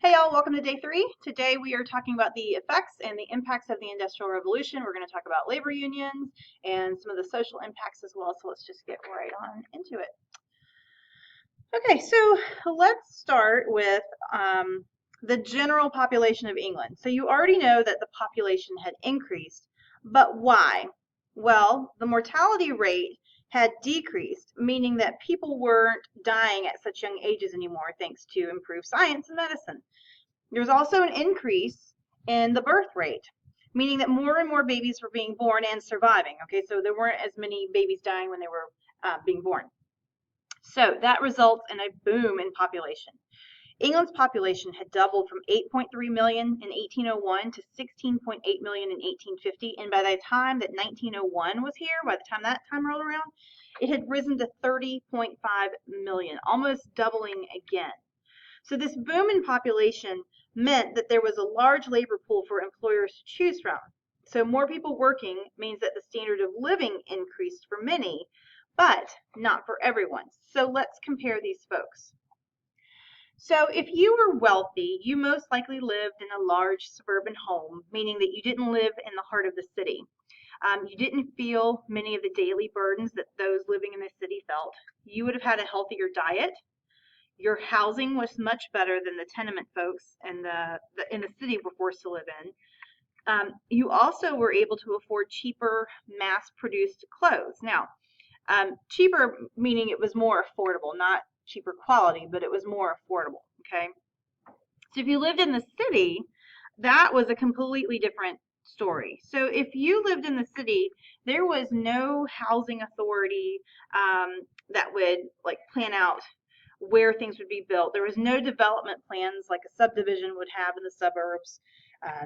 Hey y'all, welcome to day 3. Today we are talking about the effects and the impacts of the Industrial Revolution. We're going to talk about labor unions and some of the social impacts as well. So let's just get right on into it. Okay, so let's start with the general population of England. So you already know that the population had increased, but why? Well, the mortality rate had decreased, meaning that people weren't dying at such young ages anymore thanks to improved science and medicine. There was also an increase in the birth rate, meaning that more and more babies were being born and surviving. Okay, so there weren't as many babies dying when they were being born. So that results in a boom in population. England's population had doubled from 8.3 million in 1801 to 16.8 million in 1850, and by the time that 1901 was here, by the time that time rolled around, it had risen to 30.5 million, almost doubling again. So this boom in population meant that there was a large labor pool for employers to choose from. So more people working means that the standard of living increased for many, but not for everyone. So let's compare these folks. So if you were wealthy, you most likely lived in a large suburban home, meaning that you didn't live in the heart of the city. You didn't feel many of the daily burdens that those living in the city felt. You would have had a healthier diet. Your housing was much better than the tenement folks in the city were forced to live in. You also were able to afford cheaper mass-produced clothes. Now, cheaper meaning it was more affordable, not cheaper quality, but it was more affordable, okay? So if you lived in the city, that was a completely different story. So if you lived in the city, there was no housing authority that would like plan out where things would be built. There was no development plans like a subdivision would have in the suburbs,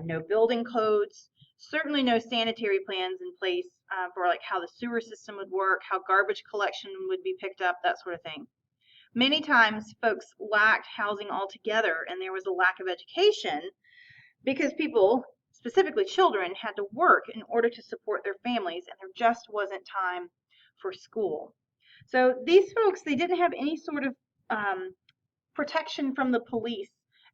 no building codes, certainly no sanitary plans in place for like how the sewer system would work, how garbage collection would be picked up, that sort of thing. Many times folks lacked housing altogether, and there was a lack of education because people, specifically children, had to work in order to support their families, and there just wasn't time for school. So these folks, they didn't have any sort of protection from the police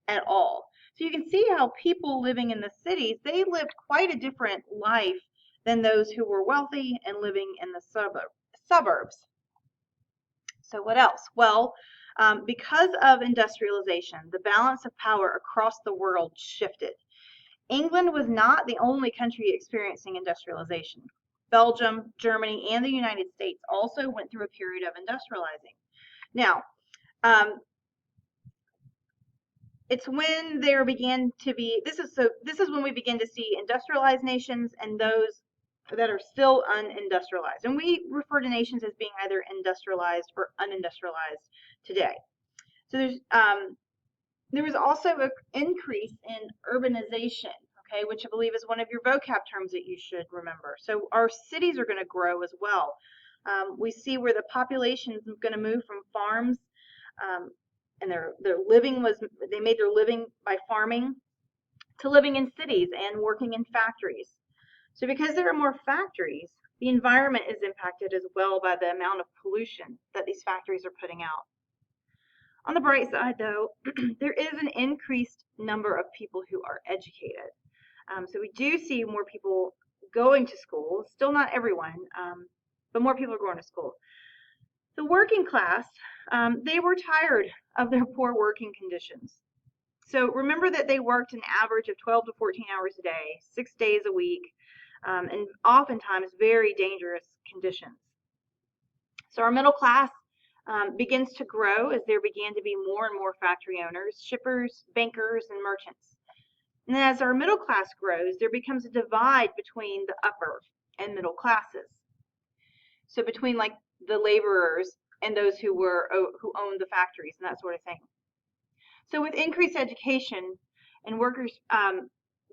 at all. So you can see how people living in the cities, they lived quite a different life than those who were wealthy and living in the suburbs. So what else? Well, because of industrialization, the balance of power across the world shifted. England was not the only country experiencing industrialization. Belgium, Germany, and the United States also went through a period of industrializing. Now, it's when there began to be this is when we begin to see industrialized nations and those that are still unindustrialized. And we refer to nations as being either industrialized or unindustrialized today. So there was also an increase in urbanization, okay, which I believe is one of your vocab terms that you should remember. So our cities are going to grow as well. We see where the population is going to move from farms, and they made their living by farming, to living in cities and working in factories. So because there are more factories, the environment is impacted as well by the amount of pollution that these factories are putting out. On the bright side, though, there is an increased number of people who are educated. So we do see more people going to school, still not everyone, but more people are going to school. The working class, they were tired of their poor working conditions. So remember that they worked an average of 12 to 14 hours a day, 6 days a week, and oftentimes very dangerous conditions. So our middle class begins to grow as there began to be more and more factory owners, shippers, bankers, and merchants. And then as our middle class grows, there becomes a divide between the upper and middle classes. So between like the laborers and those who owned the factories and that sort of thing. So with increased education and workers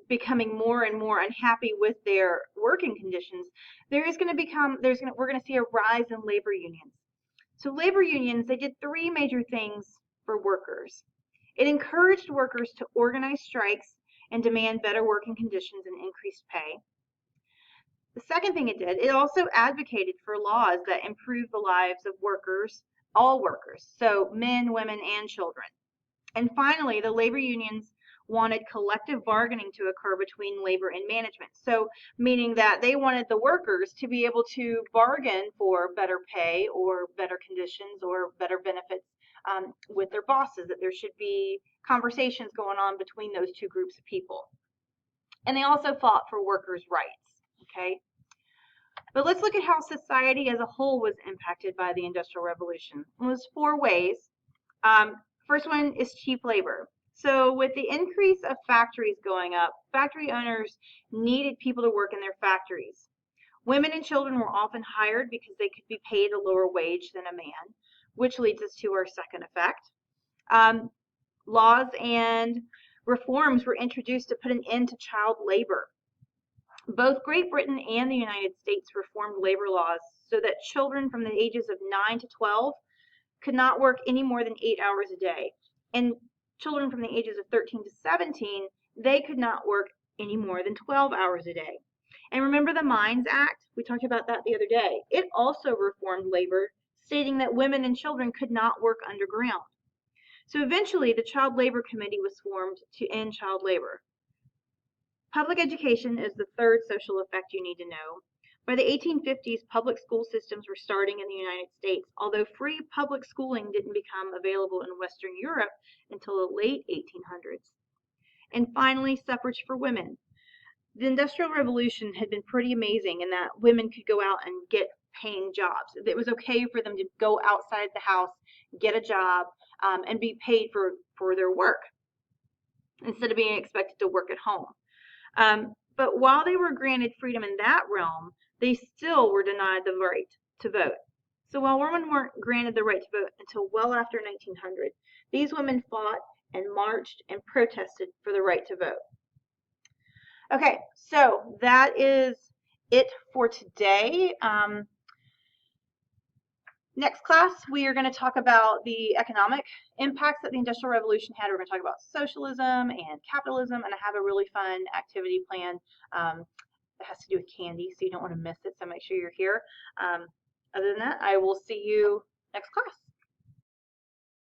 becoming more and more unhappy with their working conditions, we're going to see a rise in labor unions. So labor unions, they did 3 major things for workers. It encouraged workers to organize strikes and demand better working conditions and increased pay. The second thing it did, it also advocated for laws that improve the lives of workers, all workers, so men, women, and children. And finally, the labor unions wanted collective bargaining to occur between labor and management. So, meaning that they wanted the workers to be able to bargain for better pay or better conditions or better benefits with their bosses, that there should be conversations going on between those two groups of people. And they also fought for workers' rights. Okay. But let's look at how society as a whole was impacted by the Industrial Revolution. It was 4 ways. First one is cheap labor. So with the increase of factories going up, factory owners needed people to work in their factories. Women and children were often hired because they could be paid a lower wage than a man, which leads us to our second effect. Laws and reforms were introduced to put an end to child labor. Both Great Britain and the United States reformed labor laws so that children from the ages of 9 to 12 could not work any more than 8 hours a day. And children from the ages of 13 to 17, they could not work any more than 12 hours a day. And remember the Mines Act? We talked about that the other day. It also reformed labor, stating that women and children could not work underground. So eventually, the Child Labor Committee was formed to end child labor. Public education is the third social effect you need to know. By the 1850s, public school systems were starting in the United States, although free public schooling didn't become available in Western Europe until the late 1800s. And finally, suffrage for women. The Industrial Revolution had been pretty amazing in that women could go out and get paying jobs. It was okay for them to go outside the house, get a job, and be paid for their work instead of being expected to work at home. But while they were granted freedom in that realm, they still were denied the right to vote. So while women weren't granted the right to vote until well after 1900, these women fought and marched and protested for the right to vote. Okay, so that is it for today. Next class, we are going to talk about the economic impacts that the Industrial Revolution had. We're going to talk about socialism and capitalism, and I have a really fun activity planned that has to do with candy, so you don't want to miss it, so make sure you're here. Other than that, I will see you next class.